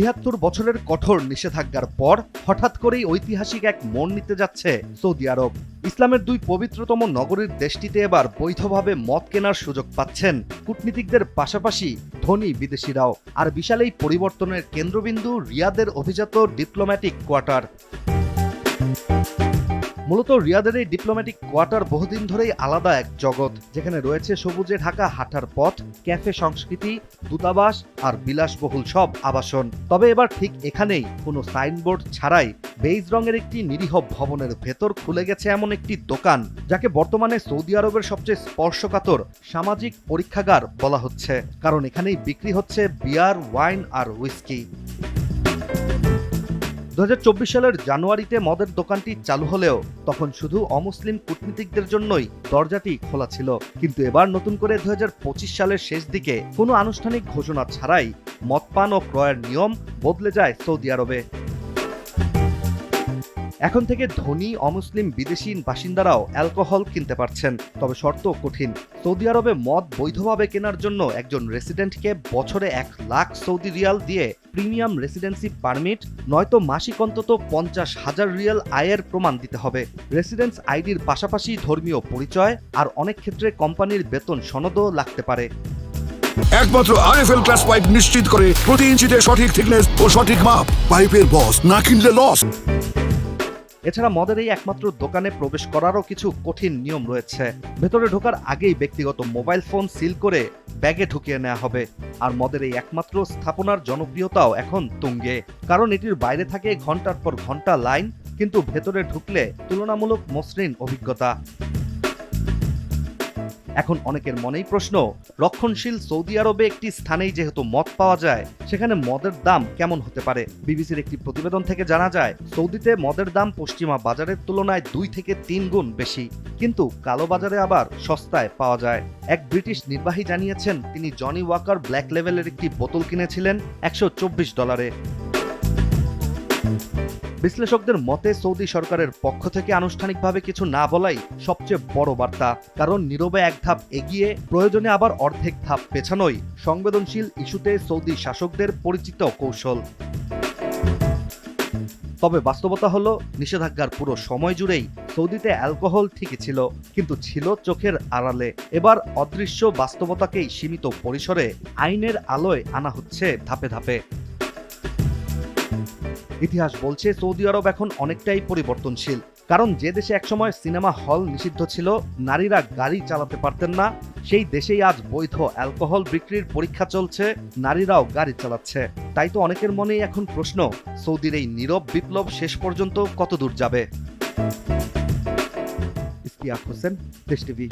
৭৩ বছরের কঠোর নিষেধাজ্ঞার পর হঠাৎ করেই ঐতিহাসিক এক মোড় নিতে যাচ্ছে সৌদি আরব। ইসলামের দুই পবিত্রতম নগরীর দেশটিতে এবার বৈধভাবে মদ কেনার সুযোগ পাচ্ছেন কূটনীতিকদের পাশাপাশি ধনী বিদেশিরাও। আর বিশাল এই পরিবর্তনের কেন্দ্রবিন্দু রিয়াদের অভিজাত ডিপ্লোম্যাটিক কোয়ার্টার। মূলত রিয়াদের এই ডিপ্লোম্যাটিক কোয়ার্টার বহুদিন ধরেই আলাদা এক জগৎ, যেখানে রয়েছে সবুজে ঢাকা হাঁটার পথ, ক্যাফে সংস্কৃতি, দূতাবাস আর বিলাসবহুল সব আবাসন। তবে এবার ঠিক এখানেই কোনো সাইনবোর্ড ছাড়াই বেইজ রঙের একটি নিরীহ ভবনের ভেতর খুলে গেছে এমন একটি দোকান, যাকে বর্তমানে সৌদি আরবের সবচেয়ে স্পর্শকাতর সামাজিক পরীক্ষাগার বলা হচ্ছে। কারণ এখানেই বিক্রি হচ্ছে বিয়ার, ওয়াইন আর হুইস্কি। 2024 সালের জানুয়ারিতে মদের দোকানটি চালু হলেও তখন শুধু অমুসলিম কূটনীতিকদের জন্যই দরজাটি খোলা ছিল। কিন্তু এবার নতুন করে 2025 সালের শেষ দিকে কোনো আনুষ্ঠানিক ঘোষণা ছাড়াই মদ পান ও ক্রয়ের নিয়ম বদলে যায় সৌদি আরবে। এখন থেকে ধনী অমুসলিম বিদেশি বাসিন্দারাও অ্যালকোহল কিনতে পারছেন। তবে শর্ত কঠিন। সৌদি আরবে মদ বৈধভাবে কেনার জন্য একজন রেসিডেন্টকে বছরে 1 লাখ সৌদি রিয়াল দিয়ে প্রিমিয়াম রেসিডেন্সি পারমিট, নয়তো মাসিক অন্তত 50,000 রিয়াল আয়ের প্রমাণ দিতে হবে। রেসিডেন্স আইডির পাশাপাশি ধর্মীয় পরিচয় আর অনেক ক্ষেত্রে কোম্পানির বেতন সনদও লাগতে পারে। একমাত্র আরএফএল ক্লাস পাইপ নিশ্চিত করে প্রতি ইঞ্চিতে সঠিক থিকনেস ও সঠিক মাপ। পাইপের বস, না কিনলে লস। এছাড়া মদের এই একমাত্র দোকানে প্রবেশ করারও কিছু কঠিন নিয়ম রয়েছে। ভেতরে ঢোকার আগেই ব্যক্তিগত মোবাইল ফোন সিল করে ব্যাগে ঢুকিয়ে নেওয়া হবে। আর মদের এই একমাত্র স্থাপনার জনপ্রিয়তাও এখন তুঙ্গে, কারণ এটির বাইরে থাকে ঘন্টার পর ঘন্টা লাইন, কিন্তু ভেতরে ঢুকলে তুলনামূলক মসৃণ অভিজ্ঞতা। এখন অনেকের মনেই প্রশ্ন, রক্ষণশীল সৌদি আরবে একটি স্থানেই যেহেতু মদ পাওয়া যায়, সেখানে মদের দাম কেমন হতে পারে? বিবিসির একটি প্রতিবেদন থেকে জানা যায়, সৌদিতে মদের দাম পশ্চিমা বাজারের তুলনায় 2 থেকে 3 গুণ বেশি, কিন্তু কালো বাজারে আবার সস্তায় পাওয়া যায়। এক ব্রিটিশ নির্বাহী জানিয়েছেন, তিনি জনি ওয়াকার ব্ল্যাক লেভেলের একটি বোতল কিনেছিলেন $124। বিশ্লেষকদের মতে সৌদি সরকারের পক্ষ থেকে আনুষ্ঠানিকভাবে কিছু না বলাই সবচেয়ে বড় বার্তা। কারণ নীরবে এক ধাপ এগিয়ে, প্রয়োজনে আবার অর্ধেক ধাপ পেছানোই সংবেদনশীল ইস্যুতে সৌদি শাসকদের পরিচিত কৌশল। তবে বাস্তবতা হলো, নিষেধাজ্ঞার পুরো সময় জুড়েই সৌদিতে অ্যালকোহল ঠিকই ছিল, কিন্তু ছিল চোখের আড়ালে। এবার অদৃশ্য বাস্তবতাকেই সীমিত পরিসরে আইনের আলোয় আনা হচ্ছে ধাপে ধাপে। ইতিহাস বলছে সৌদি আরব এখন অনেকটাই পরিবর্তনশীল। কারণ যে দেশে একসময় সিনেমা হল নিষিদ্ধ ছিল, নারীরা গাড়ি চালাতে পারতেন না, সেই দেশেই আজ বৈধ অ্যালকোহল বিক্রির পরীক্ষা চলছে, নারীরাও গাড়ি চালাচ্ছে। তাই তো অনেকের মনেই এখন প্রশ্ন, সৌদির এই নীরব বিপ্লব শেষ পর্যন্ত কত দূর যাবে? ইশতিয়াক হোসেন, দেশ টিভি।